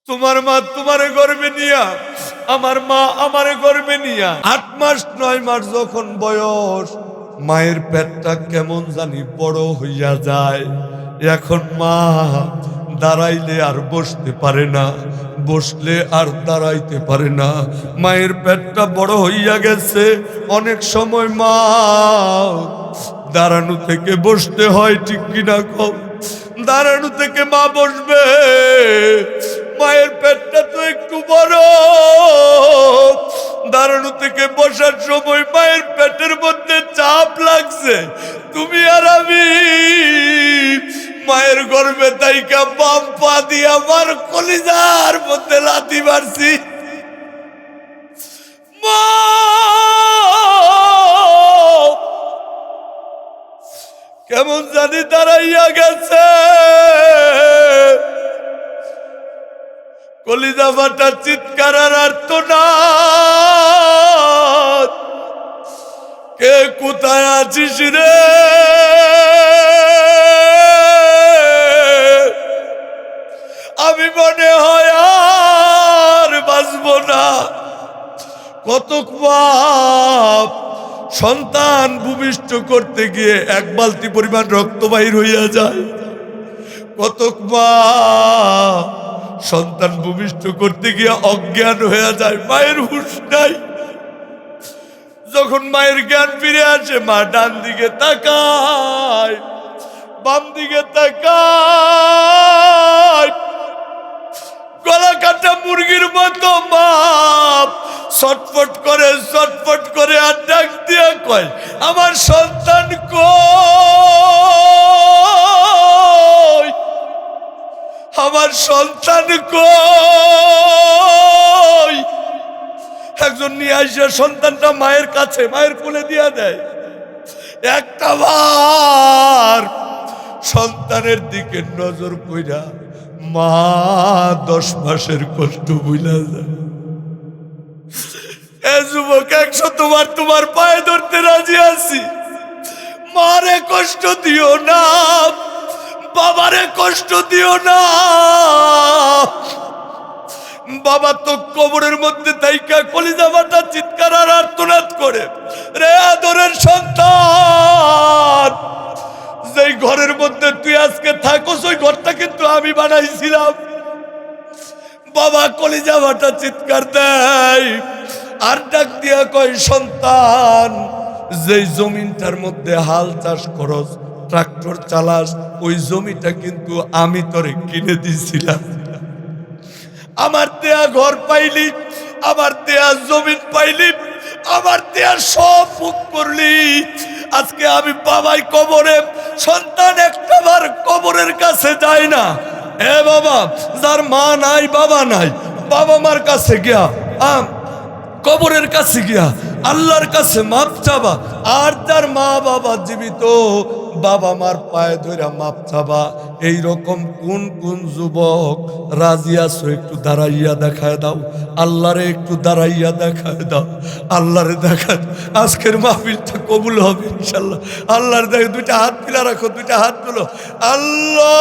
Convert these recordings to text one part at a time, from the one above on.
তোমার মা তোমার গর্ভে নিয়া, আমার মা আমার গর্ভে নিয়া 8 মাস 9 মাস যখন বয়স, মায়ের পেটটা কেমন জানি বড় হইয়া যায়। এখন মা দাঁড়াইলে আর বসতে পারে না, বসলে আর দাঁড়াইতে পারে না। মায়ের পেটটা বড় হইয়া গেছে। অনেক সময় মা দাঁড়ানো থেকে বসতে হয়, ঠিক কিনা কম? দাঁড়ানো থেকে মা বসবে, মায়ের পেটটা তো একটু বড়। দাঁড়ানো থেকে বসার সময় মায়ের পেটের মধ্যে চাপ লাগছে। তুমি আর আমি মায়ের গর্ভে তাইকা বাম পা দিয়ে আমার কলিজার মধ্যে লাথি মারছি। মা কেমন জানি দাঁড়াইয়া গেছে, কলিজা ফাটা চিৎকার আর আর্তনাদ। কে কোথায় আছিস রে? আমি মনে হয় আর বাঁচব না। কতক বাপ সন্তান ভূমিষ্ঠ করতে গিয়ে 1 বালতি পরিমাণ রক্ত বাহির হইয়া যায়। কতক মা সন্তান ভূমিষ্ঠ করতে গিয়ে অজ্ঞান হয়ে যায়, মায়ের হুঁশ নাই। যখন মায়ের জ্ঞান ফিরে আসে, মা ডান দিকে তাকায়, বাম দিকে তাকায়, গলা কাটা মুরগির মতো মা ছটফট করে আর ডাক দিয়া কয়, আমার সন্তান কই, আমার সন্তান কই। একজন নিয়ে আসে সন্তানটা মায়ের কাছে, মায়ের কোলে দিয়া দেয়। একটা বার সন্তানের দিকে নজর কইরা মা 10 মাসের কষ্ট বুঝা যায়। এ যুবক, 100 তোমার পায়ে ধরতে রাজি আছি। মারে কষ্ট দিও না, বাবারে কষ্ট দিও না। বাবা তো কবরের মধ্যে তাইকা কলিজা ফাটা চিৎকার আর আর্তনাদ করে, রে আদরের সন্তান, যেই ঘরের মধ্যে তুই আজকে থাকোস ওই ঘরটা কিন্তু আমি বানাইছিলাম। বাবা কলিজা ফাটা চিৎকার দেয় আর ডাক দিয়া কয়, সন্তান, যেই জমিনটার মধ্যে হাল চাষ করস, ট্রাক্টর চালাস, ওই জমিটা কিন্তু আমি তোরে কিনে দিছিলাম। আমার দেয়া ঘর পাইলি, আমার দেয়া জমিন পাইলি, আমার দেয়া সব ভোগ করলি। আজকে আমি বাবাই কবরে, সন্তান একটাবার কবরের কাছে যায় না। এ বাবা, যার মা নাই বাবা নাই, বাবা মার কাছে গিয়া কবরের কাছে গিয়া আল্লাহর কাছে মাপ চাবা। আর যার মা বাবা জীবিত, বাবা মার পায়ে ধরে মাপ চাবা। এইরকম কোন কোন যুবক রাজি আছো? একটু দাঁড়াইয়া দেখায় দাও, আল্লাহরে একটু দাঁড়াইয়া দেখায় দাও, আল্লাহরে দেখায়। আজকের মাহফিলটা কবুল হবে ইনশাল্লাহ। আল্লাহর দেখে 2টা হাত তুলে রাখো, 2টা হাত তুলো। আল্লাহ,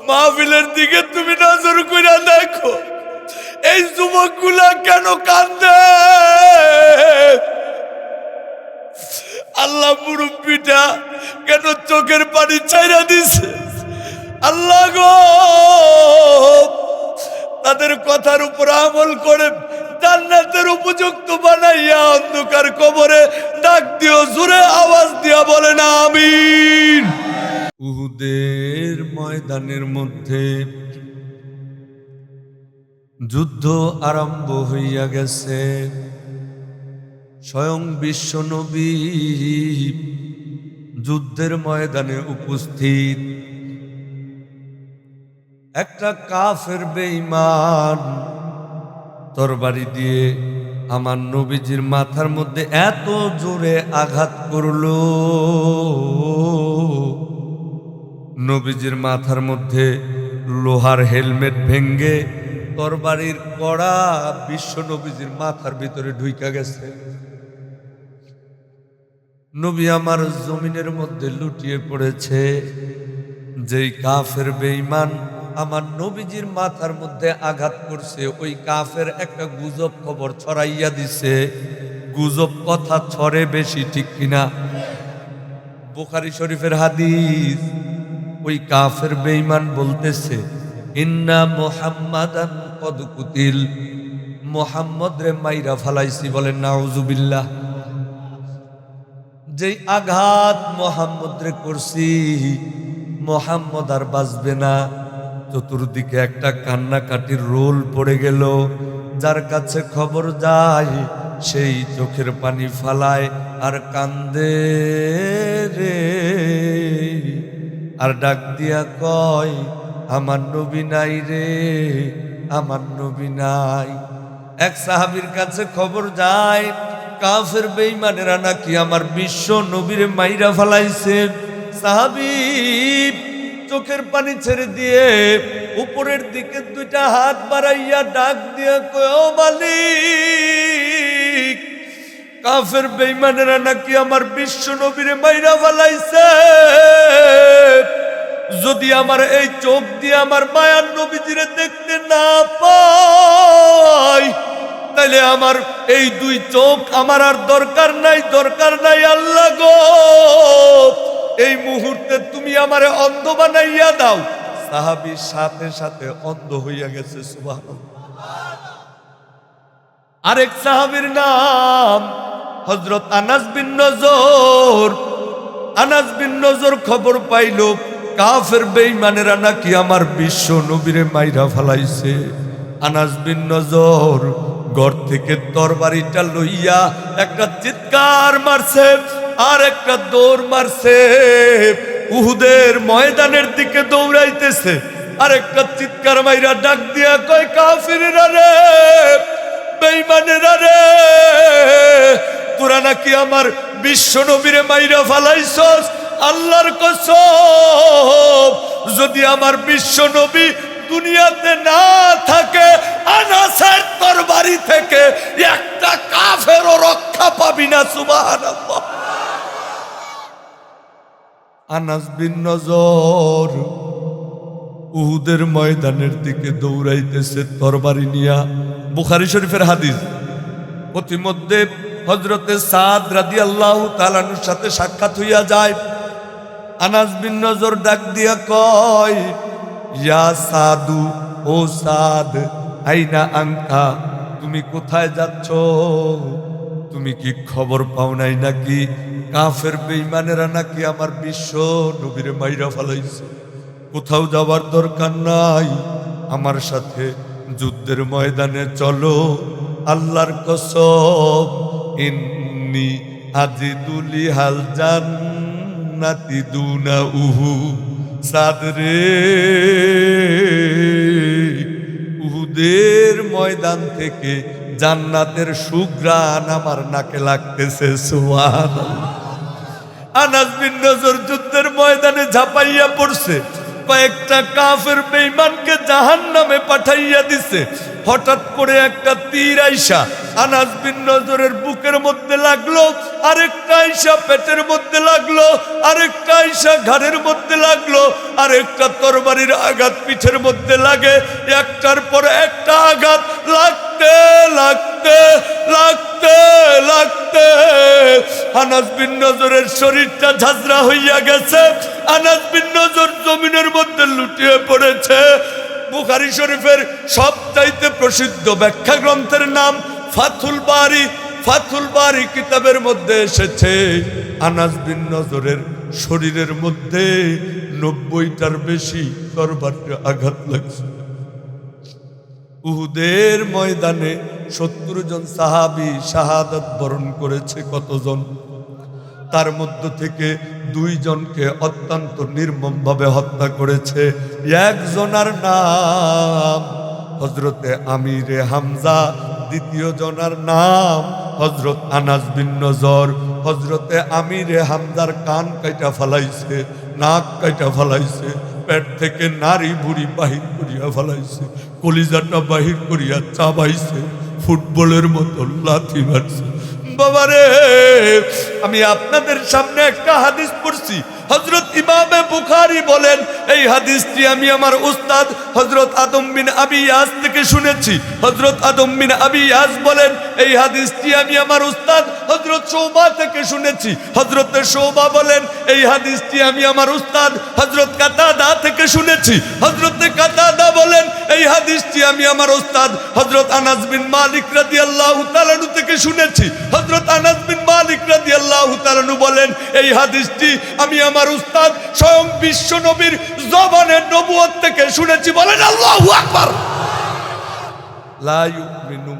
মাহফিলের দিকে তুমি নজর কইরা দেখো, এই যুবকগুলা কেন কান্দে? আল্লাহ মুরব্বিটা কেন চোখের পানি ছাইরা দিছে? আল্লাহ গো, তাদের কথার উপর আমল করে জান্নাতের উপযুক্ত বানাইয়া অন্ধকার কবরে ডাক দিও, জোরে আওয়াজ দিয়া বলে না আমিন। উহুদের ময়দানের মধ্যে যুদ্ধ আরম্ভ হইয়া গেছে। স্বয়ং বিশ্ব নবী যুদ্ধের ময়দানে উপস্থিত। একটা কাফের বেঈমান তরবারি দিয়ে আমার নবীজির মাথার মধ্যে এত জোরে আঘাত করলো, নবীজির মাথার মধ্যে লোহার হেলমেট ভেঙ্গে তরবারির কড়া বিশ্ব নবীজির মাথার ভিতরে ঢুইকা গেছে। নবী আমার জমিনের মধ্যে লুটিয়ে পড়েছে। যেই কাফের বেঈমান আমার নবীজির মাথার মধ্যে আঘাত করছে, ওই কাফের একটা গুজব খবর ছড়াইয়া দিছে। গুজব কথা ছড়ে বেশি, ঠিক কিনা? বুখারী শরীফের হাদিস। ওই কাফের বেঈমান বলতেছে, ইন্না মুহাম্মাদান কদ কুতিল, মুহাম্মদ রে মাইরা ফালাইছি। বলেন নাউজুবিল্লাহ। যেই আঘাত মুহাম্মদ রে করছি, মুহাম্মদ আর বাঁচবে না। চতুর্দিকে একটা কান্নাকাটির রোল পড়ে গেল। যার কাছে খবর যায় সেই চোখের পানি ফালায় আর কান্দে রে, আর ডাক দিয়া কয়, আমার নবী নাই রে, আমার নবী নাই। এক সাহাবীর কাছে খবর যায়, কাফের বেঈমানেরা নাকি আমার বিশ্ব নবীরে মাইরা ফালাইছে। সাহাবী চোখের পানি ছেড়ে দিয়ে উপরের দিকে দুইটা হাত বাড়াইয়া ডাক দিয়া কয়, ও মালিক, কাফের বেঈমানেরা নাকি আমার বিশ্ব নবীরে মাইরা ফালাইছে। যদি আমার এই চোখ দিয়ে আমার মায়ার নবীজিরে দেখতে না পাই, তাহলে আমার এই দুই চোখ আমার আর দরকার নাই, দরকার নাই। আল্লাহ গো, এই মুহূর্তে তুমি আমারে অন্ধ বানাইয়া দাও। সাহাবীর সাথে সাথে অন্ধ হইয়া গেছে। সুবহানাল্লাহ। আরেক সাহাবীর নাম হযরত আনাস বিন নজর। আনাস বিন নজর খবর পাইল, কাফের বেঈমানেরা নাকি আমার বিশ্ব নবীরে মাইরা ফালাইছে। আনাস বিন নজর ঘর থেকে তরবারিটা লইয়া একটা চিৎকার মারছে আর একটা দৌড় মারছে। উহুদের ময়দানের দিকে দৌড়াইতেছে আর একটা চিৎকার মাইরা ডাক দিয়া কয়, কাফিররা রে, বেঈমানেরা রে, তোরা নাকি আমার বিশ্ব নবীরে মাইরা ফালাইছস। আল্লাহর কসম, যদি আমার বিশ্ব নবী দুনিয়াতে না থাকে, আনাসের তরবারি থেকে একটা কাফেরও রক্ষা পাবি না। সুবহানাল্লাহ। আনাস বিন নজর উহুদের ময়দানের দিকে দৌড়াইতেছে তরবারি নিয়া। বুখারী শরীফের হাদিস। প্রতিমধ্যে হযরতে সাদ রাদিয়াল্লাহু তাআলা আনহুর সাথে সাক্ষাৎ হইয়া যায়। আনাস বিন নজর ডাক দিয়া কয়, ইয়া সাদু, ও সাদ, আইনা আনতা, তুমি কোথায় যাচ্ছ? তুমি কি খবর পাও নাই নাকি কাফের বেঈমানেরা নাকি আমার বিশ্ব নবীরে মাইরা ফালাইছে? কোথাও যাওয়ার দরকার নাই, আমার সাথে যুদ্ধের ময়দানে চলো। আল্লাহর কসম, ইন্নী আজিদুলি হাল জান্নাতি দুনা উহু। সাদ রে, উহুদের ময়দান থেকে জান্নাতের সুঘ্রাণ আমার নাকে লাগতেছে। সুবহানাল্লাহ। আনাস বিন নজর যুদ্ধের ময়দানে ঝাঁপাইয়া পড়ছে, কয়েকটা কাফের বেঈমানকে জাহান্নামে পাঠাইয়া দিছে। হঠাৎ করে একটা তীর আইসা আনাস বিন নজরের বুকের মধ্যে লাগলো, আরেকটা আইসা পেটের মধ্যে লাগলো, আরেকটা আইসা ঘাড়ের মধ্যে লাগলো, আরেকটা তরবারির আঘাত পিঠের মধ্যে লাগে। একটার পর একটা আঘাত লাগতে লাগতে লাগতে লাগতে আনাস বিন নজরের শরীরটা ঝাঁঝরা হইয়া গেছে। আনাস বিন নজর জমিনের মধ্যে লুটিয়ে পড়েছে। বুখারী শরীফের সবচাইতে প্রসিদ্ধ ব্যাখ্যা গ্রন্থের নাম ফাথুল বারী। ফাথুল বারী কিতাবের মধ্যে এসেছে, আনাস বিন নজরের শরীরের মধ্যে 90টার বেশি তরবারির আঘাত লাগছে। উহুদের ময়দানে 70 জন সাহাবী শাহাদাত বরণ করেছে। কতজন? তার মধ্য থেকে 2 জনকে অত্যন্ত নির্মমভাবে হত্যা করেছে। একজনের নাম হযরতে আমিরে হামজা, দ্বিতীয় জনের নাম হযরত আনাস বিন নজর। হযরতে আমিরে হামজার কান কাইটা ফলাইছে, নাক কাইটা ফলাইছে, পেট থেকে নারী বুড়ি বাহির করিয়া ফলাইছে, কলিজাটা বাহির করিয়া চাবাইছে, ফুটবলের মতো লাথি মারছে। বাবারে, আমি আপনাদের সামনে একটা হাদিস পড়ছি, হযরত ইমামে বুখারী বলেন এই হাদিসটি আমি আমার উস্তাদ হযরত আদম বিন আবি ইয়াস থেকে শুনেছি। হযরত আদম বিন আবি ইয়াস বলেন এই হাদিসটি আমি আমার উস্তাদ হযরত শুবা থেকে শুনেছি। হযরত শুবা বলেন এই হাদিসটি আমি আমার উস্তাদ হযরত কাতাদা থেকে শুনেছি। হযরত কাতাদা বলেন এই হাদিসটি আমি আমার উস্তাদ হযরত আনাস বিন মালিক রাদিয়াল্লাহু তাআলা আনহু থেকে শুনেছি। হযরত আনাস বিন মালিক রাদিয়াল্লাহু তাআলা আনহু বলেন এই হাদিসটি আমি আমার উস্তাদ স্বয়ং বিশ্ব নবীর জবানে নবুয়ত থেকে শুনেছি। বলেন আল্লাহু আকবার। লা ইউমিনু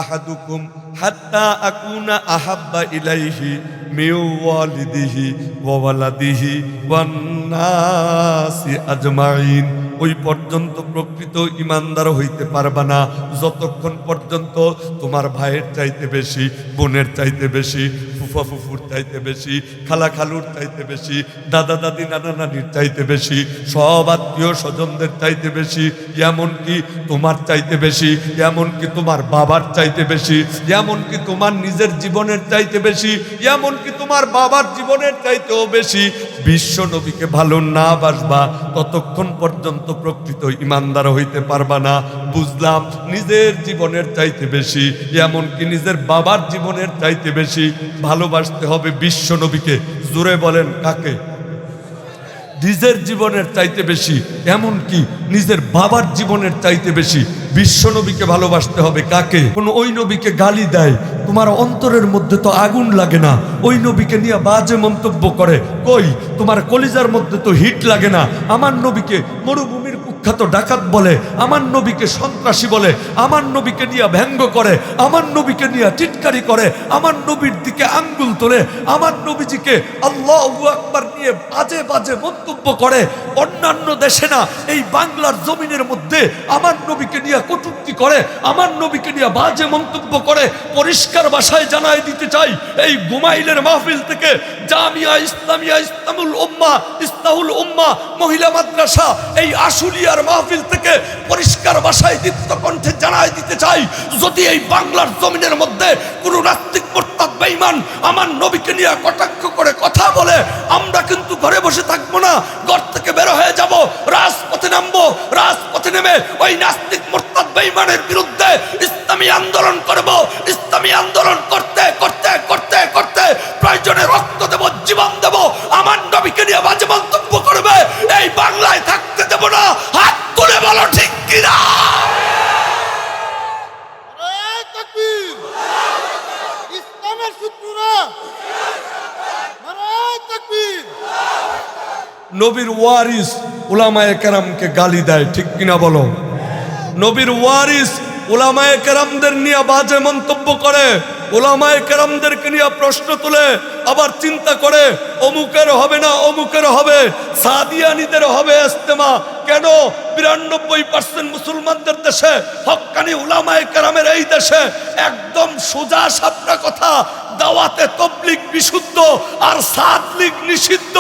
আহাদুকুম হাত্তা আকুনা আহাব্বা ইলাইহি মিন ওয়ালিদিহি ওয়া ওয়ালাদিহি ওয়ান নাসি আজমাইন। ওই পর্যন্ত প্রকৃত ইমানদার হইতে পারবা না যতক্ষণ পর্যন্ত তোমার ভাইয়ের চাইতে বেশি, বোনের চাইতে বেশি, ফুফা ফুফুর চাইতে বেশি, খালা খালুর চাইতে বেশি, দাদা দাদি নানা নানির চাইতে বেশি, সব আত্মীয় স্বজনদের চাইতে বেশি, এমনকি তোমার চাইতে বেশি, এমনকি তোমার বাবার চাইতে বেশি, এমনকি তোমার নিজের জীবনের চাইতে বেশি, এমনকি তোমার বাবার জীবনের চাইতেও বেশি বিশ্ব নবীকে ভালো না বাসবা ততক্ষণ পর্যন্ত প্রকৃত ইমানদার হইতে পারবা না। বুঝলাম নিজের জীবনের চাইতে বেশি, এমনকি নিজের বাবার জীবনের চাইতে বেশি ভালোবাসতে হবে বিশ্ব নবীকে। জোরে বলেন কাকে? নিজের জীবনের চাইতে বেশি, এমনকি নিজের বাবার জীবনের চাইতে বেশি বিশ্ব নবীকে ভালোবাসতে হবে। কাকে? কোন ওই নবীকে গালি দেয়, তোমার অন্তরের মধ্যে তো আগুন লাগে না, ওই নবীকে নিয়ে বাজে মন্তব্য করে, কই তোমার কলিজার মধ্যে তো হিট লাগে না। আমার নবীকে মরুভূমির কুখ্যাত ডাকাত বলে, আমার নবীকে সন্ত্রাসী বলে, আমার নবীকে নিয়ে ব্যঙ্গ করে, আমার নবীকে নিয়ে টিটকারি করে, আমার নবীর দিকে আঙ্গুল তোলে, আমার নবীজিকে আল্লাহু আকবার নিয়ে বাজে বাজে মন্তব্য করে। অন্যান্য দেশে না, এই বাংলার জমিনের মধ্যে আমার নবীকে নিয়ে কটূক্তি করে, আমার নবীকে নিয়ে বাজে মন্তব্য করে। পরিষ্কার ভাষায় জানাই দিতে চাই, এই গুমাইলের মাহফিল থেকে জামিয়া ইসলামিয়া ইসলাহুল উম্মাহ মহিলা মাদ্রাসা, এই আশুলিয়ার মাহফিল থেকে পরিষ্কার ভাষায় দীপ্ত কণ্ঠে জানাই দিতে চাই, যদি এই বাংলার জমিনের মধ্যে কোনো নাস্তিক মুরতাদ বেঈমান আমার নবীকে নিয়ে কটাক্ষ করে কথা বলে, আমরা কিন্তু ঘরে বসে থাকবো না, ঘর থেকে বের হয়ে যাব, রাজপথে নামবো। রাজপথে নেমে ওই নাস্তিক মুরতাদ বেঈমানের বিরুদ্ধে ইসলামী আন্দোলন করব। ইসলামী আন্দোলন করতে করতে করতে করতে প্রয়োজনে রক্ত দেব, জীবন দেব। আমার নবীকে নিয়ে বাজে মন্তব্য করবে, এই বাংলায় থাকতে দেব না। হাত তুলে বলো ঠিক কিনা? ইসলামের শত্রুরা নারায়ে তাকবীর। নবীর ওয়ারিস উলামায়ে কেরামকে গালি দেয়, ঠিক কিনা বলো? নবীর ওয়ারিস উলামায়ে কেরামদের নিয়ে বাজে মন্তব্য করে, উলামায়ে কেরামদেরকে নিয়ে প্রশ্ন তুলে, আবার চিন্তা করে অমুকের হবে না অমুকের হবে, সাদিয়ানীদের হবে ইজতেমা। কেন? 92% মুসলমানদের দেশে, হক্কানি উলামায়ে কেরামের এই দেশে একদম সোজা সাপটা কথা, দাওয়াতে তাবলীগ বিশুদ্ধ আর সাদ লীগ নিষিদ্ধ।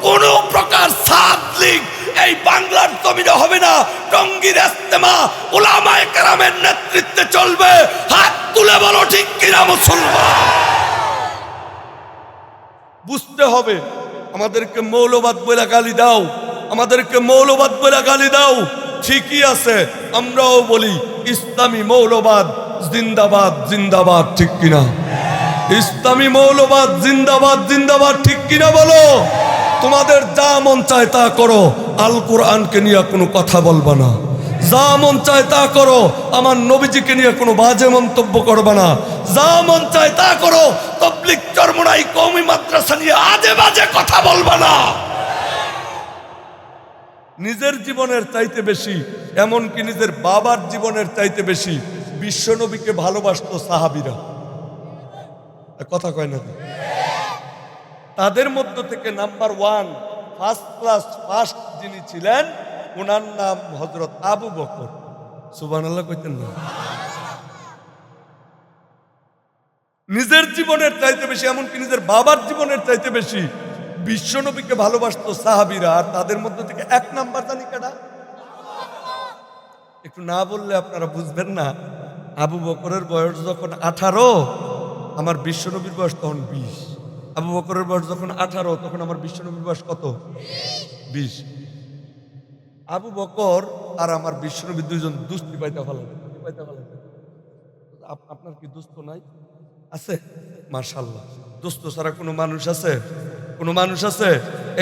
কোন প্রকার সাদ লীগ এই বাংলার জমিনে হবে না। টঙ্গীর ইজতেমা উলামায়ে কেরামের নেতৃত্বে চলবে। হাত তুলে বলো ঠিক কিনা মুসলমান? বুঝতে হবে, আমাদেরকে মৌলবাদ বলে গালি দাও, আমাদেরকে মৌলবাদ বলে গালি দাও, ঠিকই আছে, আমরাও বলি ইসলামী মৌলবাদ জিন্দাবাদ জিন্দাবাদ, ঠিক কিনা? ইসলামী মৌলবাদ জিন্দাবাদ জিন্দাবাদ, ঠিক কিনা বলো? তোমাদের যা মন চায় তা করো, আল কোরআনকে নিয়ে কোনো কথা বলবা না। যা মন চায় তা করো, আমার নবীজিকে নিয়ে কোনো বাজে মন্তব্য করবা না। যা মন চায় তা করো, তাবলীগ চরমোনাই কওমি মাদ্রাসা নিয়ে আজে বাজে কথা বলবা না। নিজের জীবনের চাইতে বেশি, এমনকি নিজের বাবার জীবনের চাইতে বেশি বিশ্ব নবীকে ভালোবাসতো সাহাবীরা। কথা কয় না? তাদের মধ্য থেকে নাম্বার 1 ফার্স্ট ক্লাস ফার্স্ট যিনি ছিলেন, ওনার নাম হযরত আবু বকর। সুবহানাল্লাহ কইতেন না? নিজের জীবনের চাইতে বেশি, এমনকি নিজের বাবার জীবনের চাইতে বেশি বিশ্ব নবীকে ভালোবাসতো সাহাবীরা। আর তাদের মধ্য থেকে 1 নাম্বার জানি কেডা? একটু না বললে আপনারা বুঝবেন না। আবু বকরের বয়স যখন 18, আমার বিশ্ব নবীর বয়স তখন 20। আবু বকরের বয়স যখন 18, তখন আমার বিশ্বনবীর বয়স কত? 20। আবু বকর আর আমার বিশ্বনবী দুইজন দুস্তি পাইতে ফেলেন। আপনার কি দুস্থ নাই? আছে? মাশাআল্লাহ। দুস্থ ছাড়া কোনো মানুষ আছে? কোনো মানুষ আছে?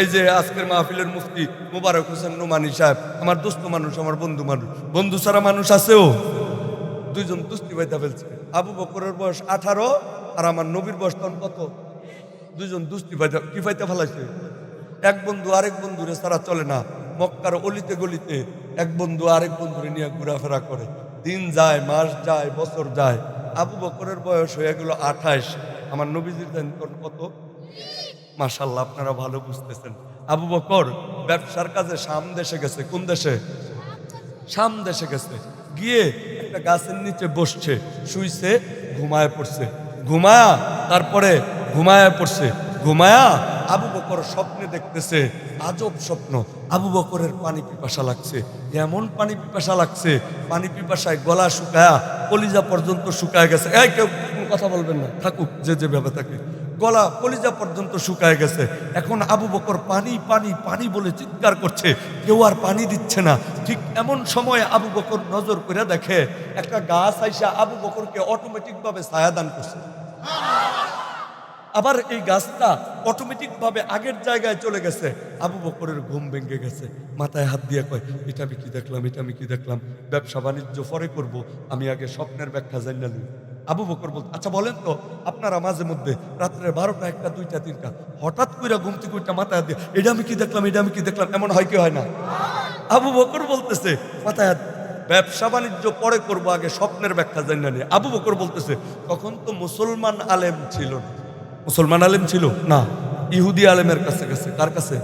এই যে আজকের মাহফিলের মুফতি মোবারক হোসেন নোমানী সাহেব আমার দুস্থ মানুষ, আমার বন্ধু মানুষ। বন্ধু ছাড়া মানুষ আছেও? দুইজন দুস্তি পাইতে ফেলছে। আবু বকরের বয়স 18 আর আমার নবীর বয়স তখন কত? দুইজন দুস্তি পাইতে কি পাইতে ফেলাইছে? এক বন্ধু আরেক বন্ধুরে ছাড়া চলে না। মক্কার অলিতে গলিতে এক বন্ধু আরেক বন্ধুরে নিয়ে ঘোরাফেরা করে। দিন যায়, মাস যায়, বছর যায়। আবু বকরের বয়স হয়ে গেল 28, আমার নবীজির তখন কত? মাশাআল্লাহ, আপনারা ভালো বুঝতেছেন। আবু বকর ব্যবসার কাজে শাম দেশে গেছে। কোন দেশে? শাম দেশে গেছে। গিয়ে একটা গাছের নিচে বসছে, শুইছে, ঘুমায় পড়ছে। তারপরে ঘুমায় পড়ছে। আবু বকর স্বপ্নে দেখতেছে আজব স্বপ্ন। আবু বকরের পানি পিপাসা লাগছে, এমন পানি পিপাসা লাগছে, পানি পিপাসায় গলা শুকায়া কলিজা পর্যন্ত শুকায় গেছে। কেউ কোনো কথা বলবেন না, থাকুক যে ভাবে থাকে। গলা কলিজা পর্যন্ত শুকায় গেছে। এখন আবু বকর পানি পানি পানি বলে চিৎকার করছে, কেউ আর পানি দিচ্ছে না। ঠিক এমন সময় আবু বকর নজর করে দেখে একটা গাছ আইসা আবু বকরকে অটোমেটিক ভাবে ছায়া দান করছে। আবার এই গাছটা অটোমেটিক ভাবে আগের জায়গায় চলে গেছে। আবু বকরের ঘুম ভেঙে গেছে, মাথায় হাত দিয়ে কয়, এটা আমি কি দেখলাম, ব্যবসা বাণিজ্য পরে করব, আমি আগে স্বপ্নের ব্যাখ্যা জানি না। আবু বকর বলতে, আচ্ছা বলেন তো, আপনারা মাঝে মধ্যে রাত্রে 12টা, 1টা, 2টা, 3টা হঠাৎ করে ঘুম থেকে উঠে মাথায় হাত দিয়ে এটা আমি কি দেখলাম, এমন হয় কি হয় না? আবু বকর বলতেছে মাথায় হাত, ব্যবসা বাণিজ্য পরে করবো, আগে স্বপ্নের ব্যাখ্যা জানি না। আবু বকর বলতেছে, তখন তো মুসলমান আলেম ছিল না। মুসলমান আলেম ছিল না, ইহুদি আলেমের কাছে গেছে। কার কাছে?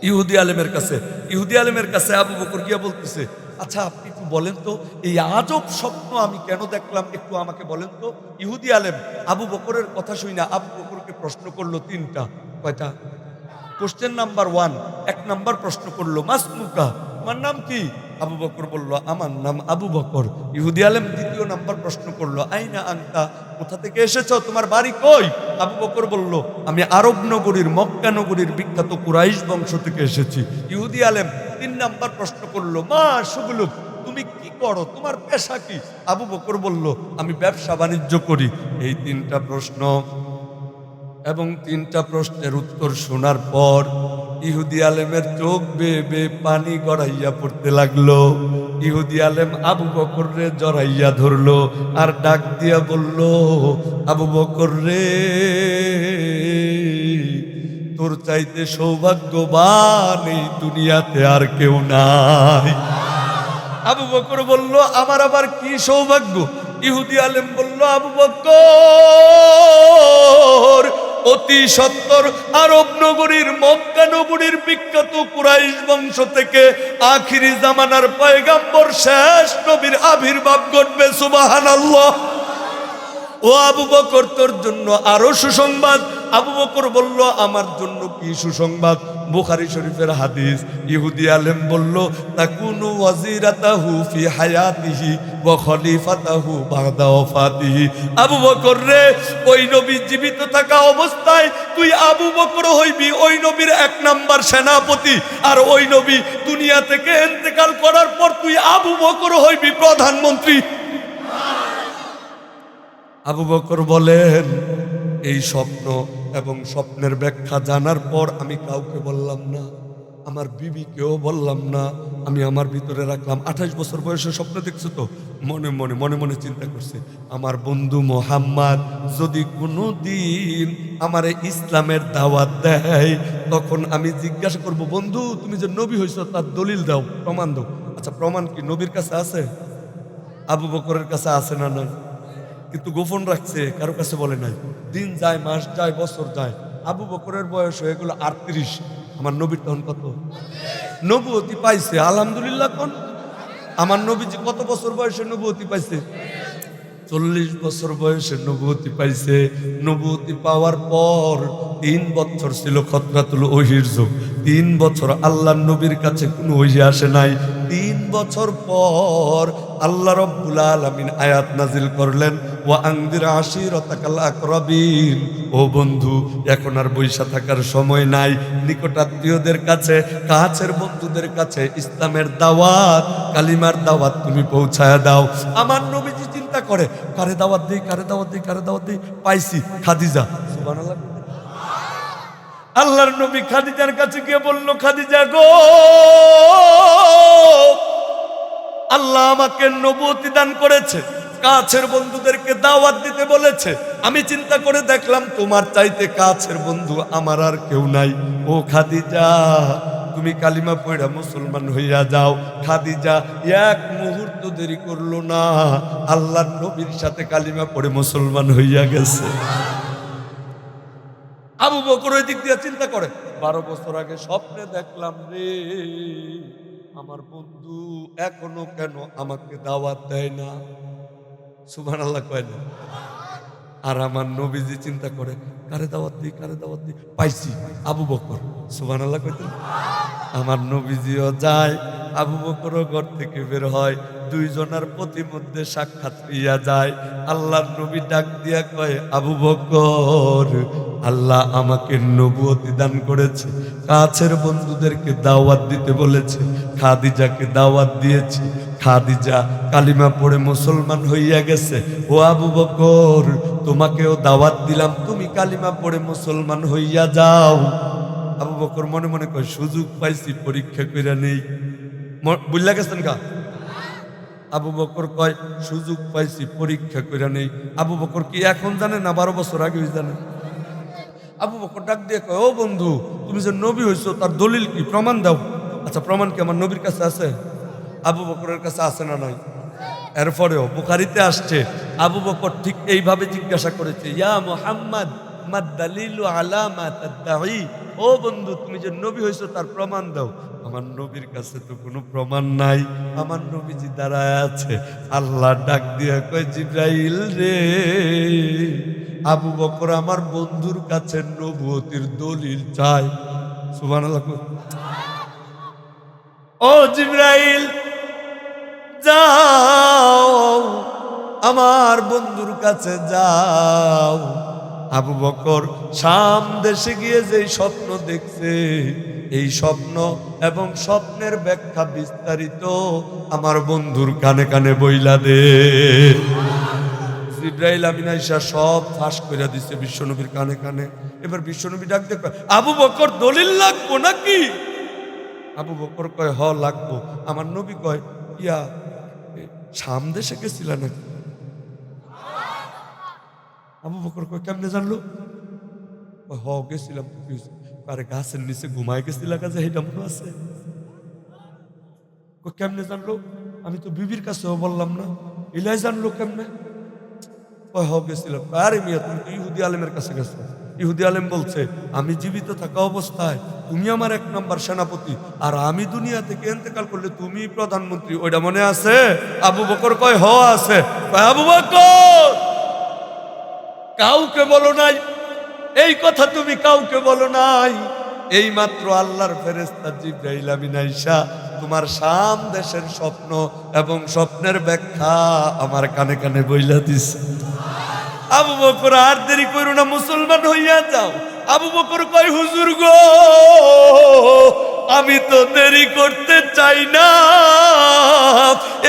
ইহুদি আলেমের কাছে আবু বকর গিয়া বলতেছে, আচ্ছা আপনি একটু বলেন তো, এই আজব স্বপ্ন আমি কেন দেখলাম, একটু আমাকে বলেন তো। ইহুদি আলেম আবু বকরের কথা শুই না আবু বকরকে প্রশ্ন করলো 3টা। কয়টা? কোশ্চেন নাম্বার 1, 1 নাম্বার প্রশ্ন করলো, মাসমুকা, আমার নাম কি? আবু বকর বলল, আমার নাম আবু বকর। ইহুদি আলেম 2য় নাম্বার প্রশ্ন করলো, আইনা আনতা, কোথা থেকে এসেছো, তোমার বাড়ি কই? আবু বকর বলল, আমি আরব নগরীর, মক্কা নগরীর বিখ্যাত কুরাইশ বংশ থেকে এসেছি। ইহুদি আলেম 3 নাম্বার প্রশ্ন করলো, মা সুগুলুক, তুমি কি করো, তোমার পেশা কি? আবু বকর বলল, আমি ব্যবসা বাণিজ্য করি। এই 3টা প্রশ্ন এবং 3টা প্রশ্নের উত্তর শোনার পর ইহুদি আলেমের চোখ বেয়ে বেয়ে পানি গড়াইয়া পড়তে লাগলো। ইহুদি আলেম আবু বকর রে জড়াইয়া ধরলো আর ডাক দিয়া বলল, আবু বকর রে, তোর চাইতে সৌভাগ্যবান এই দুনিয়াতে আর কেউ নাই। আবু বকর বলল, আমার আবার কি সৌভাগ্য? ইহুদি আলেম বলল, আবু বকর, অতি সত্তর আরব নগরীর, মক্কা নগরীর বিখ্যাত কুরাইশ বংশ থেকে আখিরি জামানার পয়গাম্বর শেষ নবীর আবির্ভাব ঘটবে। সুবহানাল্লাহ। ও আবু বকর, তোর জন্য আরো সুসংবাদ। আবু বকর বলল, আমার জন্য কি সুসংবাদ? বুখারী শরীফের হাদিস। ইহুদি আলেম বলল, তাকুনু ওয়াজিরাতাহু ফি হায়াতিহি ওয়া খলিফাতাহু বাদা ওয়াফাতিহি। আবু বকর রে, ওই নবী জীবিত থাকা অবস্থায় তুই আবু বকর হইবি ওই নবীর 1 নাম্বার সেনাপতি, আর ওই নবী দুনিয়া থেকে ইন্তেকাল করার পর তুই আবু বকর হইবি প্রধানমন্ত্রী। আবু বকর বলেন, এই স্বপ্ন এবং স্বপ্নের ব্যাখ্যা জানার পর আমি কাউকে বললাম না, আমার বিবিকেও বললাম না, আমি আমার ভিতরে রাখলাম। 28 বছর বয়সে স্বপ্ন দেখছো তো, মনে মনে চিন্তা করছে, আমার বন্ধু মোহাম্মদ যদি কোনো দিন আমার ইসলামের দাওয়াত দেয়, তখন আমি জিজ্ঞাসা করব, বন্ধু তুমি যে নবী হইছো তার দলিল দাও, প্রমাণ দাও। আচ্ছা প্রমাণ কি নবীর কাছে আছে? আবু বকরের কাছে আছে না? নাই, কিন্তু গোপন রাখছে, কারো কাছে বলে নাই। দিন যায়, মাস যায়, বছর যায়। আবু বকরের বয়স হয়ে গেল 38, আমার নবীর তখন কত? নবুয়তি পাইছে, আলহামদুলিল্লাহ। কোন আমার নবীজি কত বছর বয়সে নবুয়তি পাইছে? 40 বছর বয়সে নবুয়তি পাইছে। নবুয়তি পাওয়ার পর 3 বছর ছিল খতরাতুল ওহির যুগ। 3 বছর আল্লাহর নবীর কাছে কোনো ওহি আসে নাই। 3 বছর পর আল্লাহ রাব্বুল আলামিন আয়াত নাজিল করলেন, ওয়া আনদির আশিরাতাকাল আকরাবিন। ও বন্ধু, এখন আর বইসা থাকার সময় নাই। নিকটাত্মীয়দের কাছে, কাছের বন্ধুদের কাছে ইসলামের দাওয়াত, কালিমার দাওয়াত তুমি পৌঁছায়া দাও। আমার নবীজি চিন্তা করে, কারে দাওয়াত দেই, কারে দাওয়াত দেই, কারে দাওয়াত দেই? পাইছি, খাদিজা। সুবহানাল্লাহ। আল্লাহর নবী খাদিজার কাছে গিয়ে বলল, খাদিজা গো, আল্লাহ আমাকে নবুয়তি দান করেছে, কাছের বন্ধুদেরকে দাওয়াত দিতে বলেছে। আমি চিন্তা করে দেখলাম তোমার চাইতে কাছের বন্ধু আমার আর কেউ নাই। ও খাদিজা, তুমি কালিমা পড়া মুসলমান হইয়া যাও। খাদিজা এক মুহূর্ত দেরি করলো না, আল্লাহর নবীর সাথে কালিমা পড়ে মুসলমান হইয়া গেছে। আবু বকর ওই দিক দিয়ে চিন্তা করে, 12 বছর আগে স্বপ্নে দেখলাম রে, আমার বন্ধু এখনো কেন আমাকে দাওয়াত দেয় না? সুবহানাল্লাহ কয় না? আর আমার নবীজি চিন্তা করে, কারে দাওয়াত দিই, কারে দাওয়াত দিই? পাইছি, আবু বকর। সুবহানাল্লাহ কইতেন। আমার নবীজিও যায়, আবু বকরও ঘর থেকে বের হয়, দুইজনের প্রতিমধ্যে সাক্ষাৎ হইয়া যায়। আল্লাহর নবী ডাক দিয়া কয়, আবু বকর, আল্লাহ আমাকে নবুয়তি দান করেছে, কাছের বন্ধুদেরকে দাওয়াত দিতে বলেছে, খাদিজাকে দাওয়াত দিয়েছি, খাদিজা কালিমা পড়ে মুসলমান হইয়া গেছে। ও আবু বকর, তোমাকেও দাওয়াত দিলাম, তুমি কালিমা পড়ে মুসলমান হইয়া যাও। আবু বকর মনে মনে কয়, সুযোগ পাইছি, পরীক্ষা কইরা নেই। বুঝলা গেছেন কা? আবু বকর কয়, সুযোগ পাইছি, পরীক্ষা কইরা নেই। আবু বকর কি এখন জানে না 12 বছর আগে জানে? আবু বকর ডাক দিয়ে কয়, ও বন্ধু, তুমি যে নবী হইছো তার দলিল কি, প্রমাণ দাও। আচ্ছা, প্রমাণ কি আমার নবীর কাছে আছে? আবু বকরের কাছে আছে না নাই? এরপরেও বুখারীতে আসছে, আবু বকর ঠিক এইভাবে জিজ্ঞাসা করেছে, ইয়া মুহাম্মদ মাদ দালিলু আলা মা তাদঈ। ও বন্ধু, তুমি যে নবী হইছো তার প্রমাণ দাও। আমার নবীর কাছে তো কোনো প্রমাণ নাই, আমার নবীজি দাঁড়ায় আছে। আল্লাহ ডাক দিয়া কয়, জিবরাইল রে, আবু বকর আমার বন্ধুর কাছে নবুয়তির দলিল চায়। সুবহানাল্লাহ। ও জিবরাইল, যাও আমার বন্ধুর কাছে যাও। আবু বকর শাম দেশে গিয়ে যেই স্বপ্ন দেখছে, এই স্বপ্ন এবং স্বপ্নের ব্যাখ্যা বিস্তারিত আমার বন্ধুর কানে কানে বইলা দে। জিবরাইল আমিন আয়েশা সব ফাঁস করে দিচ্ছে বিশ্বনবীর কানে কানে। এবার বিশ্বনবী ডাক দেখো, আবু বকর দলিল লাগবো নাকি? আবু বকর কয়, হ লাগবো। আমার নবী কয়, ইয়া শাম দেশে গেছিল নাকি? আবু বকর কয়, কেমনে জানলো? হ গেছিলাম। আরে গাছের নিচে ঘুমায় গেছিলাম, কাজে এটা মনে আছে? কেমনে জানলো? আমি তো বিবির কাছেও বললাম না, ইলাই জানলো কেমনে? হ গেছিলাম। আরে মিয়া, তুমি তো ইহুদি আলেমের কাছে গেছো। ইহুদি আলেম বলছে, আমি জীবিত থাকা অবস্থায় তুমি আমার 1 নম্বর সেনাপতি, আর আমি দুনিয়া থেকে ইন্তেকাল করলে তুমি প্রধানমন্ত্রী। ওইটা মনে আছে? আবু বকর কয়, হ আছে। আবু বকর, কাউকে বলো নাই এই কথা, তুমি কাউকে বলো নাই। এই মাত্র আল্লাহর ফেরেশতা জিবরাইল আমিন আয়েশা তোমার শাম দেশের স্বপ্ন এবং স্বপ্নের ব্যাখ্যা আমার কানে কানে বইলা দিছে। আবু বকর আর দেরি করো না, মুসলমান হইয়া যাও। আবু বকর কয়, হুজুর গো, আমি তো দেরি করতে চাই না,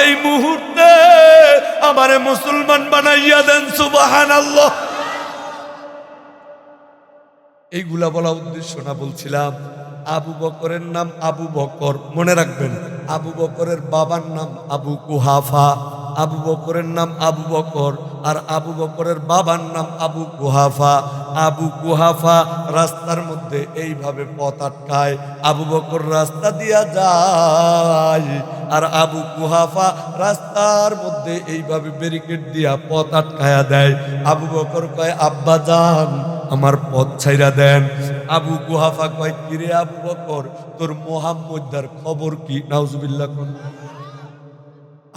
এই মুহূর্তে আমারে মুসলমান বানাইয়া দেন। সুবহানাল্লাহ। এইগুলা বলা উদ্দেশ্য না, বলছিলাম আবু বকরের নাম আবু বকর, মনে রাখবেন। আবু বকরের বাবার নাম আবু কুহাফা। আবু বকরের নাম আবু বকর, আর আবু বকরের বাবার নাম আবু কুহাফা। আবু কুহাফা রাস্তার মধ্যে এইভাবে পথ আটকায়, আবু বকর রাস্তা দিয়া যায়, আর আবু কুহাফা রাস্তার মধ্যে এইভাবে ব্যারিকেড দিয়া পথ আটকায়া দেয়। আবু বকর কয়, আব্বা যান, আমার পথ ছাইরা দেন। আবু কুহাফা কয়, কিরে আবু বকর, তোর মুহাম্মদার খবর কি? নাউজুবিল্লাহ।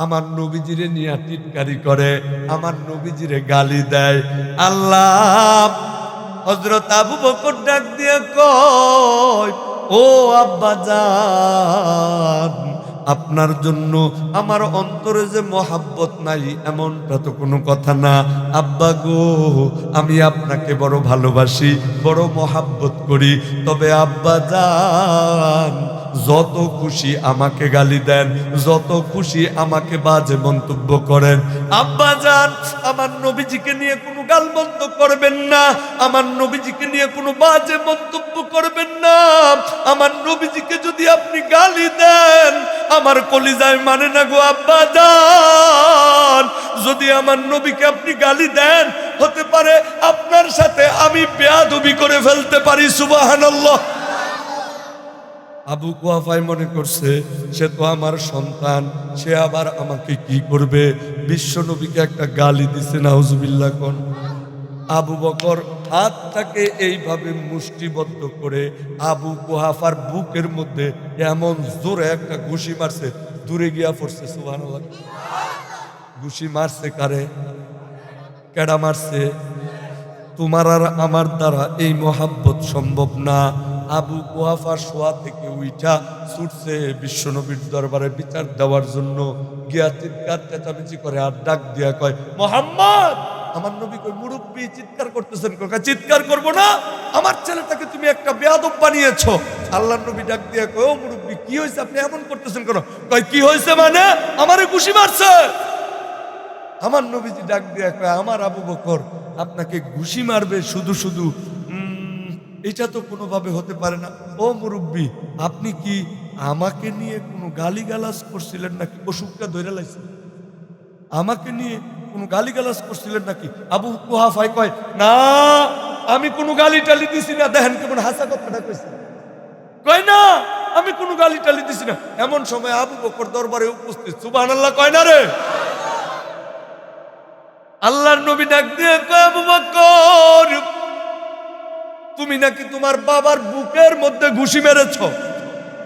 আমার নবীজিরে নিয়ে টিটকারি করে, আমার নবীজিরে গালি দেয়। আল্লাহ হযরত আবু বকর ডাক দিয়ে কয়, ও আব্বা জান, আপনার জন্য আমার অন্তরে যে মহাব্বত নাই এমনটা তো কোনো কথা না। আব্বা গো, আমি আপনাকে বড় ভালোবাসি, বড় মহাব্বত করি। তবে আব্বা জান, যত খুশি আমাকে গালি দেন, যত খুশি আমাকে বাজে মন্তব্য করেন, আব্বা জান আমার নবীজিকে নিয়ে কোনো গালমন্দ করবেন না, আমার নবীজিকে নিয়ে কোনো বাজে মন্তব্য করবেন না। আমার নবীজিকে যদি আপনি গালি দেন আমার কলিজায় মানে না গো আব্বা জান। যদি আমার নবীকে আপনি গালি দেন, হতে পারে আপনার সাথে আমি বেয়াদবি করে ফেলতে পারি। সুবহানাল্লাহ। আবু কুহাফায় মনে করছে সে তো আমার সন্তান, সে আবার আমাকে কি করবে। বিশ্ব নবীকে একটা গালি দিছে, নাউজুবিল্লাহ কোন। আবু বকর হাতটাকে এইভাবে মুষ্টিবদ্ধ করে আবু কুহাফার বুকের মধ্যে এমন জোরে একটা ঘুষি মারছে, দূরে গিয়া পড়ছে। সুবহানাল্লাহ। ঘুষি মারছে কারে? কেডা মারছে? তোমার আর আমার দ্বারা এই মহাব্বত সম্ভব না। আবু কুহাফা শোয়া থেকে উইঠা ছুটছে বিশ্বনবীর দরবারে বিচার দেওয়ার জন্য। গিয়া চিৎকার চেঁচামেচি করে আর ডাক দিয়া কয়, মোহাম্মদ। আমার নবী কই, মুরব্বী চিৎকার করতেছেন? চিৎকার করব না, আমার ছেলেটাকে তুমি একটা বেয়াদব বানিয়েছো। আল্লাহর নবী ডাক দিয়া কয়, ও মুরব্বী কি হয়েছে, আপনি এমন করতেছেন কেন? কয় কি হয়েছে মানে? আমারে ঘুষি মারছে। আমার নবীজি ডাক দিয়া কয়, আমার আবু বকর আপনাকে ঘুষি মারবে শুধু শুধু, এটা তো কোনোভাবে হতে পারে না। ও মুরব্বী, আপনি কি আমাকে নিয়ে কোনো গালিগালাজ করছিলেন নাকি? অসুখটা ধরে লাইছে, আমাকে নিয়ে কোনো গালিগালাজ করছিলেন নাকি? আবু কুহাফায় কয়, না আমি কোনো গালি টালি দিছি না। দেখেন কেমন হাসা কথাটা কইছে। কয় না আমি কোনো গালি টালি দিছি না। এমন সময় আবু বকর দরবারে উপস্থিত। সুবহানাল্লাহ কয় না রে? আল্লাহর নবী ডাক দিয়ে কয়, আবু বকর তুমি নাকি তোমার বাবার বুকের মধ্যে ঘুষি মেরেছ।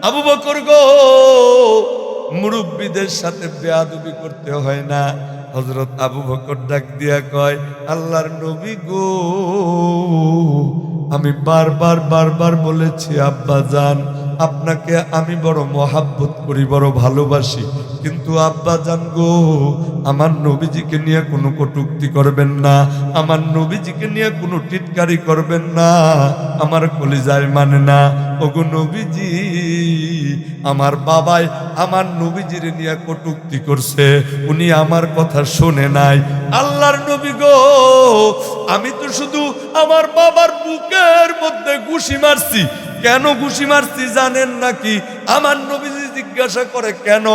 আবু বকর গো, মুরব্বীদের সাথে বেয়াদবি করতে হয় না। হযরত আবু বকর ডাক দিয়া কয়, আল্লাহর নবী গো, আমি বারবার বলেছি আব্বা জান আপনাকে আমি বড় মহাব্বত করি, বড় ভালোবাসি, কিন্তু আব্বা জান গো আমার নবীজিকে নিয়ে কোনো কটূক্তি করবেন না, আমার নবীজিকে নিয়ে কোনো টিটকারি করবেন না, আমার কলিজায় মানে না। ওগো নবীজি, আমার বাবাই আমার নবীজির নিয়ে কটূক্তি করছে, উনি আমার কথা শোনে নাই। আল্লাহর নবী গো, আমি তো শুধু আমার বাবার বুকের মধ্যে ঘুষি মারছি। কেন ঘুষি মারছি জানেন নাকি? আমার নবীজি জিজ্ঞাসা করে কেন?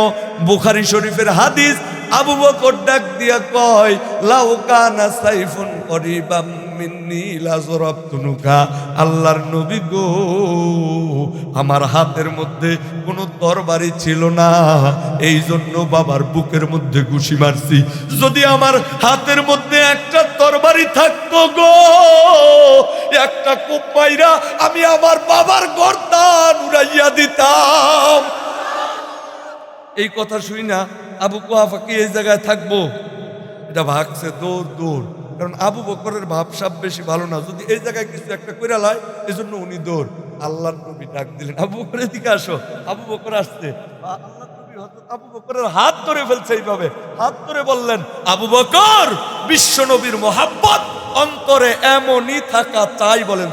বুখারী শরীফের হাদিস। আবু বকর ডাক দিয়া কয়, লাউ কানা সাইফুন করিবাম মিন্নি লাযরাবতুনুকা। আল্লাহর নবী গো, আমার হাতের মধ্যে কোনো তরবারি ছিল না, এই জন্য বাবার বুকের মধ্যে ঘুষি মারছি। যদি আমার হাতের মধ্যে একটা তরবারি থাকতো গো, একটা কোপ মাইরা আমি আমার বাবার গর্দান উড়াইয়া দিতাম। এই কথা শুই না আবু কুহাফা কি এই জায়গায় থাকবো? এটা ভাগছে দৌড়। কারণ আবু বকরের ভাবসাব বেশি ভালো না, যদি এই জায়গায় কিছু একটা কইরা লয় এজন্য উনি দৌড়। আল্লাহর নবী ডাক দিলেন, আবু বকরের দিকে আসো। আবু বকর আসছে, আল্লাহর নবী আবু বকরের হাত ধরে ফেলছে, এইভাবে হাত ধরে বললেন, আবু বকর, বিশ্ব নবীর মহাব্বত অন্তরে এমনই থাকা চাই। বলেন,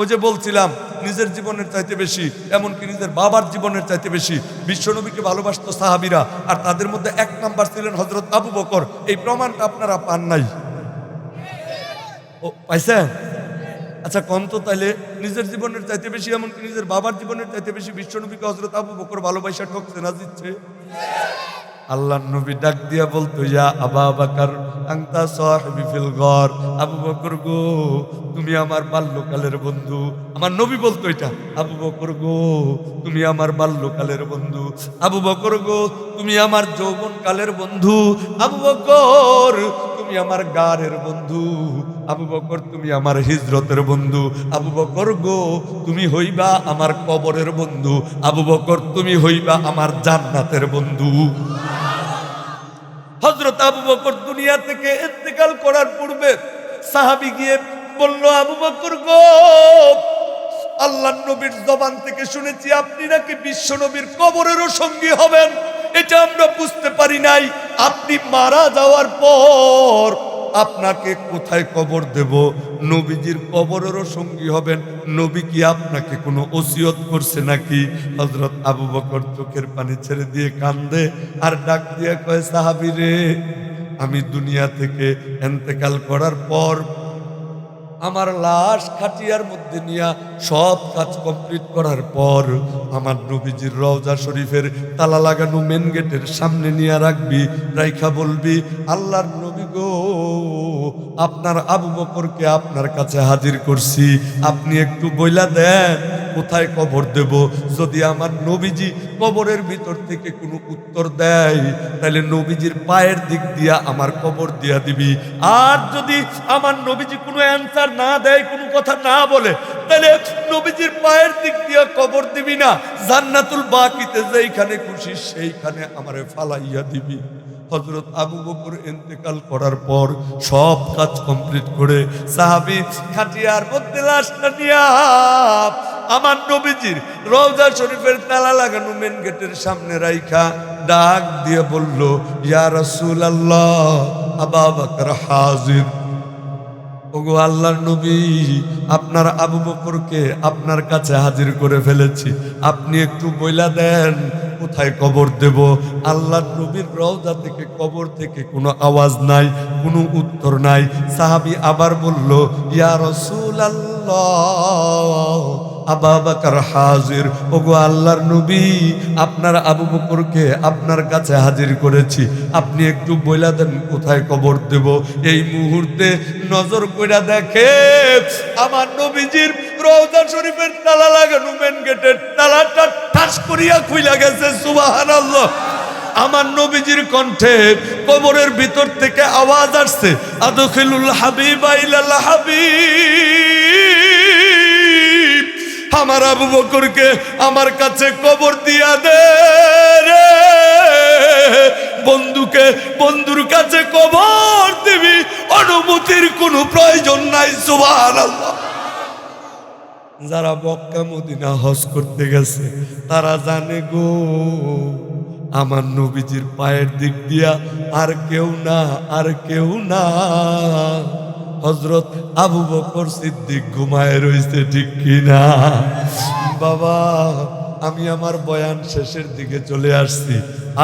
ওই যে বলছিলাম নিজের জীবনের চাইতে বেশি, এমনকি নিজের বাবার জীবনের চাইতে বেশি বিশ্বনবীকে ভালোবাসতো সাহাবীরা, আর তাদের মধ্যে এক নাম্বার ছিলেন হযরত আবু বকর। এই প্রমাণটা আপনারা পান নাই? ও পাইছেন? আচ্ছা কোন তো তাইলে নিজের জীবনের চাইতে বেশি, এমনকি নিজের বাবার জীবনের চাইতে বেশি বিশ্বনবীকে হযরত আবু বকর ভালোবাসা ঠকছে না জিতছে? আল্লাহর নবী ডাক দিয়া বলতো, ইয়া আবা বকর আনতা সাহিবি ফিল গর। আবু বকর গো, তুমি আমার বাল্যকালের বন্ধু। আমার নবী বলতো এটা, আবু বকর গো তুমি আমার বাল্যকালের বন্ধু। আবু বকর গো তুমি আমার যৌবনকালের বন্ধু। আবু বকর তুমি আমার গারের বন্ধু। আবু বকর তুমি আমার হিজরতের বন্ধু। আবু বকর গো তুমি হইবা আমার কবরের বন্ধু। আবু বকর তুমি হইবা আমার জান্নাতের বন্ধু। হযরত আবু বকর দুনিয়া থেকে ইন্তেকাল করার পূর্বে সাহাবী গিয়ে বলল, আবু বকর গো আল্লাহর নবীর জবান থেকে শুনেছি আপনি নাকি বিশ্ব নবীর কবরেরও সঙ্গী হবেন। এটা আমরা বুঝতে পারি নাই। আপনি মারা যাওয়ার পর আপনাকে কোথায় কবর দেব? নবীজির কবরেরও সঙ্গী হবেন। নবী কি আপনাকে কোনো ওসিয়ত করছে নাকি? হযরত আবু বকর চোখের পানি ছেড়ে দিয়ে কান্দে আর ডাক দিয়ে কয়, সাহাবী রে, আমি দুনিয়া থেকে ইন্তেকাল করার পর আমার লাশ খাটিয়ার মধ্যে নিয়ে সব কাজ কমপ্লিট করার পর আমার নবীজির রওজা শরীফের তালা লাগানো মেন গেটের সামনে নিয়ে রাখবি, রাইখা বলবি, আল্লাহর নবী গো, আপনার আবু বকরকে আপনার কাছে হাজির করছি, আপনি একটু বইলা দেন কোথায় কবর দেব। যদি আমার নবীজি কবরের ভিতর থেকে কোনো উত্তর দেয় তাহলে নবীজির পায়ের দিক দিয়া আমার কবর দিয়া দিবি। আর যদি আমার নবীজি কোনো অ্যান্সার না দেয়, কোনো কথা না বলে, তাহলে নবীজির পায়ের দিক দিয়া কবর দিবি না, জান্নাতুল বাকিতে যেইখানে খুশি সেইখানে আমারে ফালাইয়া দিবি। হযরত আবু বকর ইন্তেকাল করার পর সব কাজ কমপ্লিট করে সাহাবী খাটিয়ার মধ্যে লাশটা নিয়া আমার নবীজির রওজা শরীফের তালা লাগানো মেন গেটের সামনে রাইখা ডাক দিয়ে বলল, ইয়া রাসূলুল্লাহ, আবু বকর হাজির। ওগো আল্লাহর নবী, আপনার আবু বকরকে আপনার কাছে হাজির করে ফেলেছি, আপনি একটু বইলা দেন কোথায় কবর দেব। আল্লাহর নবীর রওজা থেকে কবর থেকে কোনো আওয়াজ নাই, কোনো উত্তর নাই। সাহাবী আবার বলল, ইয়া রাসূলুল্লাহ, আবু বকর হাজির। ওগো আল্লাহর নবী, আপনার আবু বকরকে আপনার কাছে হাজির করেছি, আপনি একটু বইলা দেন কোথায় কবর দেব। এই মুহূর্তে নজর কইরা দেখে আমার নবীজির রওজা শরীফের তালা লাগানো মেন গেটের তালাটা ঠাস করিয়া খুইলা গেছে। সুবহানাল্লাহ। আমার নবীজির কণ্ঠে কবরের ভিতর থেকে আওয়াজ আসছে, আদখিলুল হাবিবা ইলাল হাবিব, আমার আবু বকরকে আমার কাছে কবর দিয়া দে রে। বন্ধুকে বন্ধুর কাছে কবর দিবি, অনুমতির কোনো প্রয়োজন নাই। সুবহানাল্লাহ। যারা মক্কা মদিনা হজ করতে গেছে তারা জানে গো, আমার নবীজির পায়ের দিক দিয়া আর কেউ না, আর কেউ না। হযরত আবু বকর সিদ্দিক ঘুমায় রইছে, ঠিক কিনা? বাবা, আমি আমার বয়ান শেষের দিকে চলে আসছি,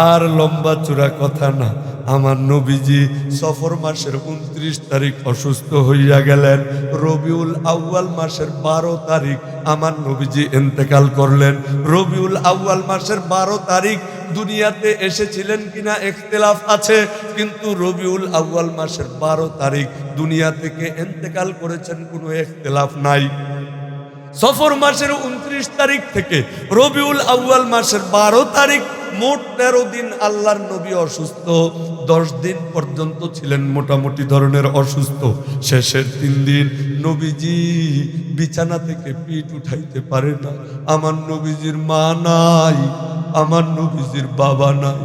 আর লম্বা চূড়া কথা না। আমার নবীজি সফর মাসের 29 তারিখ অসুস্থ হইয়া গেলেন। রবিউল আউয়াল মাসের 12 তারিখ আমার নবীজি ইন্তেকাল করলেন। রবিউল আউয়াল মাসের 12 তারিখ দুনিয়াতে এসেছিলেন কিনা ইখতিলাফ আছে, কিন্তু রবিউল আউয়াল মাসের 12 তারিখ দুনিয়া থেকে ইন্তেকাল করেছেন, কোনো ইখতিলাফ নাই। সফর মাসের 29 তারিখ থেকে রবিউল আউয়াল মাসের 12 তারিখ মোট 13 দিন আল্লাহর নবী অসুস্থ। 10 দিন পর্যন্ত ছিলেন মোটামুটি ধরনের অসুস্থ। শেষের 3 দিন নবীজি বিছানা থেকে পিঠ উঠাইতে পারে না। আমার নবীজির মা নাই, আমার নবীজির বাবা নাই।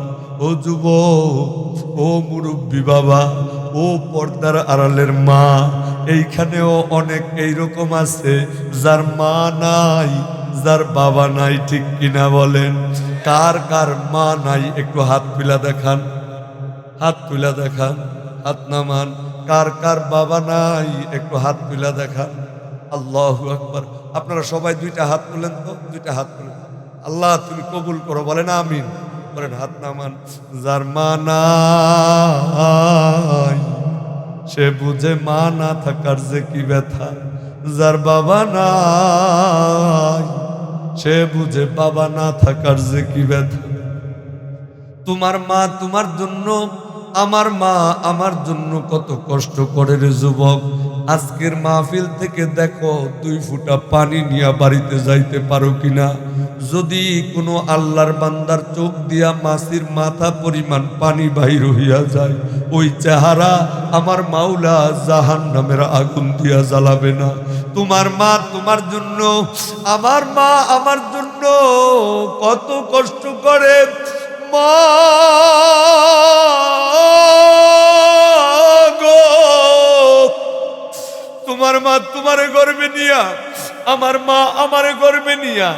ও যুবক, ও মুরব্বী বাবা, ও পর্দার আড়ালের মা, এইখানেও অনেক এইরকম আছে যার মা নাই, যার বাবা নাই, ঠিক কিনা বলেন? কার কার মা নাই একটু হাত তুলা দেখান, হাত তুলা দেখান, হাত নামান। কার কার বাবা নাই একটু হাত তুলা দেখান। আল্লাহু আকবার। আপনারা সবাই 2টা হাত তুলেন তো, 2টা হাত তুলেন। আল্লাহ তুমি কবুল করো, বলেন আমিন, বলেন হাত নামান। যার মা নাই সে বুঝে মা না থাকার যে কি ব্যথা, যার বাবা নাই সে বুঝে বাবা না থাকার যে কি ব্যথা। তোমার মা তোমার জন্য, আমার মা আমার জন্য কত কষ্ট করে রে যুবক। আজকের মাহফিল থেকে দেখো 2 ফুটা পানি নিয়ে বাড়িতে যাইতে পারো কিনা। যদি কোনো আল্লাহর বান্দার চোখ দিয়া মাছির মাথা পরিমাণ পানি বাহির হইয়া যায়, ওই চেহারা আমার মাওলা জাহান্নামের আগুন দিয়া জ্বালাবে না। তোমার মা তোমার জন্য, আমার মা আমার জন্য কত কষ্ট করে। মা গো, তোমার মা তোমার গর্ভে নিয়া আমার মা আমার গর্ভে নিয়া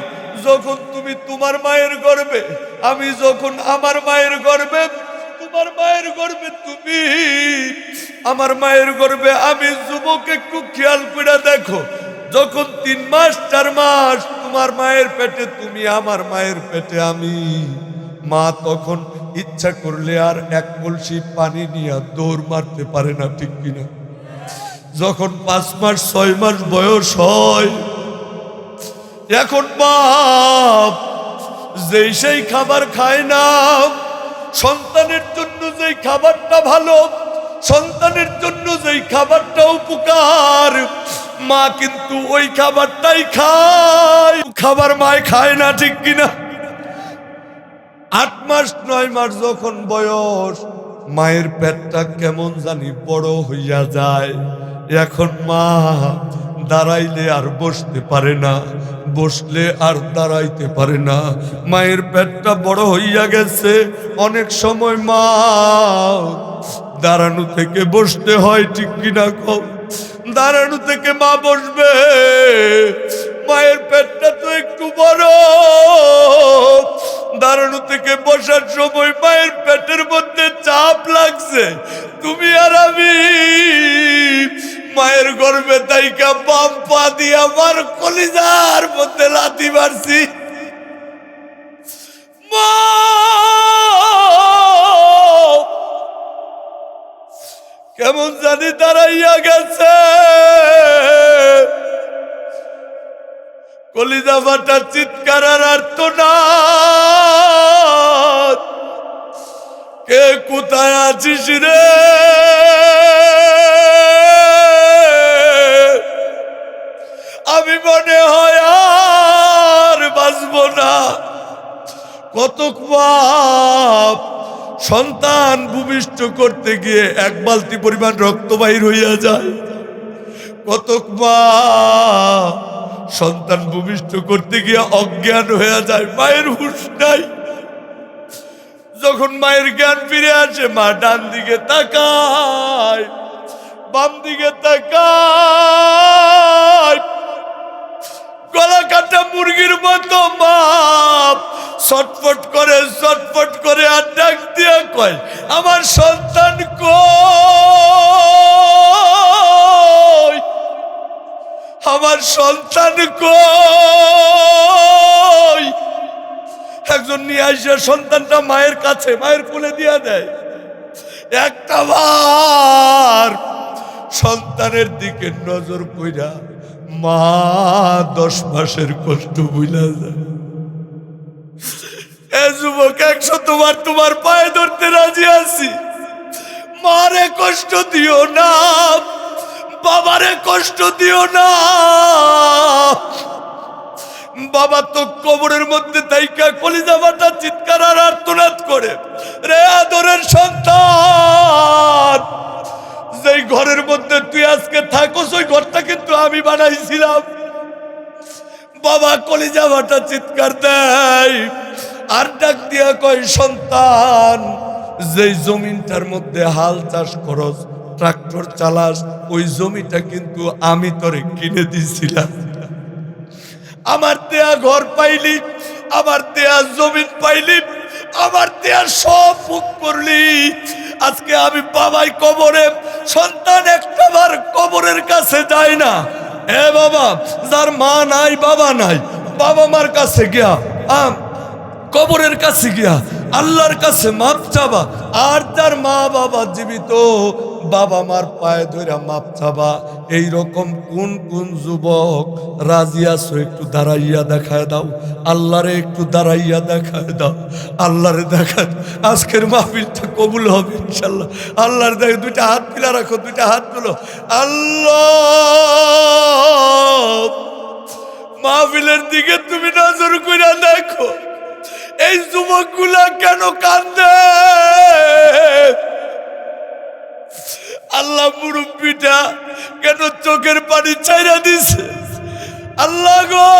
যখন তুমি তোমার মায়ের গর্ভে, আমি যখন আমার মায়ের গর্ভে, তোমার মায়ের গর্ভে তুমি, আমার মায়ের গর্ভে আমি। যুবক একটু খেয়াল করে দেখো, যখন 3 মাস 4 মাস তোমার মায়ের পেটে তুমি, আমার মায়ের পেটে আমি, মা তখন ইচ্ছা করলে আর 1 কলসি পানি নিয়ে দৌড় মারতে পারে না, ঠিক কিনা? যখন 5 মাস 6 মাস বয়স হয়, এখন বাপ যেই সেই খাবার খায় না, সন্তানের জন্য যেই খাবারটা ভালো, সন্তানের জন্য যেই খাবারটা উপকার, মা কিন্তু ওই খাবারটাই খায়। খাবার মায় খায় না, ঠিক কিনা? 8 মাস 9 মাস যখন বয়স, মায়ের পেটটা কেমন জানি বড় হইয়া যায়। এখন মা দাঁড়াইলে আর বসতে পারে না, বসলে আর দাঁড়াইতে পারে না। মায়ের পেটটা বড় হইয়া গেছে। অনেক সময় মা দাঁড়ানো থেকে বসতে হয়, ঠিক কিনা কও? দাঁড়ানো থেকে মা বসবে, মায়ের পেটটা তো একটু বড়। দাঁড়ানো থেকে বসার সময় মায়ের পেটের মধ্যে চাপ লাগছে। তুমি আর আমি মায়ের গর্ভে তাইকা বাম পা দিয়ে আমার কলিজার মধ্যে লাথি মারছি। মা কেমন জানি দাঁড়াইয়া গেছে, কলিজা ফাটা চিৎকার আর আর্তনাদ। কে কোথায় আছিস রে? আমি মনে হয় আর বাঁচব না। কতক বাপ সন্তান ভূমিষ্ঠ করতে গিয়ে 1 বালতি পরিমাণ রক্ত বাহির হইয়া যায়। কতক মা সন্তান ভূমিষ্ঠ করতে গিয়ে অজ্ঞান হয়ে যায়, মায়ের হুঁশ নাই। যখন মায়ের জ্ঞান ফিরে আসে, মা ডান দিকে তাকায়, বাম দিকে তাকায়, গলা কাটা মুরগির মতো মা ছটফট করে আর ডাক দিয়া কয়, আমার সন্তান কই, আমার সন্তান কই। একজন নিয়ে আসে সন্তানটা মায়ের কাছে, মায়ের কোলে দিয়া দেয়। একটা বার সন্তানের দিকে নজর কইরা মা 10 মাসের কষ্ট বুঝলা যায়। এ যুবক, 100 বার তোমার পায়ে ধরতে রাজি আছি। মারে কষ্ট দিও না, বাবারে কষ্ট দিও না। বাবা তো কবরের মধ্যে তাইকা কলিজা ফাটা চিৎকার আর আর্তনাদ করে, রে আদরের সন্তান, যেই ঘরের মধ্যে তুই আজকে থাকোস ওই ঘরটা কিন্তু আমি বানাইছিলাম। বাবা কলিজা ফাটা চিৎকার দেয় আর ডাক দিয়া কয়, সন্তান, যেই জমিনটার মধ্যে হাল চাষ করস, ট্রাক্টর চালাস, ওই জমিটা কিন্তু আমি তোরে কিনে দিছিলাম। আমার দেয়া ঘর পাইলি, আমার দেয়া জমিন পাইলি, আমার দেয়া সব ভোগ করলি। আজকে আমি বাবাই কবরে, সন্তান একটাবার কবরের কাছে যায় না। এ বাবা, যার মা নাই বাবা নাই, বাবা মার কাছে গিয়া কবরের কাছে গিয়া আল্লাহর কাছে মাপ চাবা। আর যার মা বাবা জীবিত, বাবা মার পায়ে ধরে মাপ চাবা। এইরকম কোন কোন যুবক রাজি আছো? একটু দাঁড়াইয়া দেখায় দাও, আল্লাহরে একটু দাঁড়াইয়া দেখায় দাও, আল্লাহরে দেখায়। আজকের মাহফিলটা কবুল হবে ইনশাল্লাহ। আল্লাহর দেখে 2টা হাত তুলে রাখো, 2টা হাত তুলো। আল্লাহ, মাহফিলের দিকে তুমি নজর কইরা দেখো, এই যুবকগুলা কেন কান্দে? আল্লাহ মুরব্বিটা কেন চোখের পানি ছাইরা দিছে? আল্লাহ গো,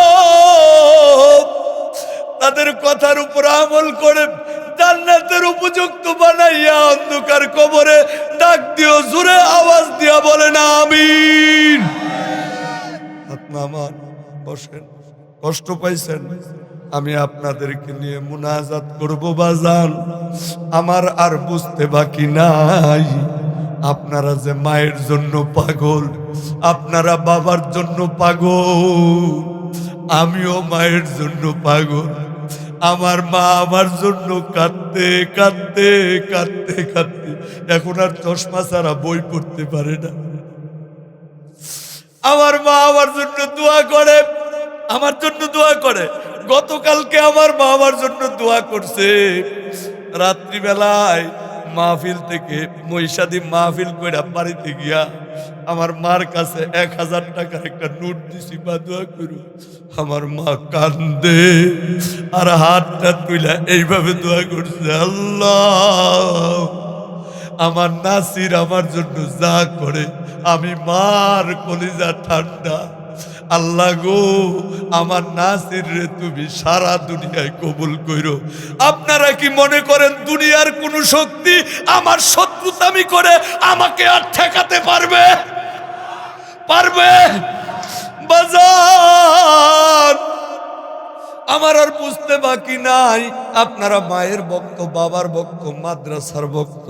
তাদের কথার উপর আমল করে জান্নাতের উপযুক্ত বানাইয়া অন্ধকার কবরে ডাক দিও, জোরে আওয়াজ দিয়া বলেন আমিন। বসেন, কষ্ট পাইছেন, আমি আপনাদেরকে নিয়ে মুনাজাত করব বাজান। আমার আর বুঝতে বাকি নাই, আপনারা যে মায়ের জন্য পাগল, আপনারা বাবার জন্য পাগল, আমিও মায়ের জন্য পাগল। আমার মা আমার জন্য কাঁদতে কাঁদতে কাঁদতে কাঁদতে এখন আর চশমা ছাড়া বই পড়তে পারে না। আমার মা আমার জন্য দোয়া করে, আমার জন্য দোয়া করে। গতকালকে আমার মা আমার জন্য দোয়া করছে। রাত্রিবেলায় মাহফিল থেকে মহিষাদি মাহফিল কইরা বাড়িতে গিয়া আমার মার কাছে 1000 টাকার একটা নোট দিছি, বা দোয়া করু। আমার মা কান্দে আর হাতটা তুইলা এইভাবে দোয়া করছে, আল্লাহ আমার নাসির আমার জন্য যা করে, আমি মার কলিজা ঠান্ডা। আল্লাহ গো, আমার নাসির রে তুমি সারা দুনিয়ায় কবুল কইরো। আপনারা কি মনে করেন দুনিয়ার কোন শক্তি আমার শত্রুতামি করে আমাকে আর ঠেকাতে পারবে? পারবে? বাজার আমার আর বুঝতে বাকি নাই। আপনারা মায়ের ভক্ত, বাবার ভক্ত, মাদ্রাসার ভক্ত,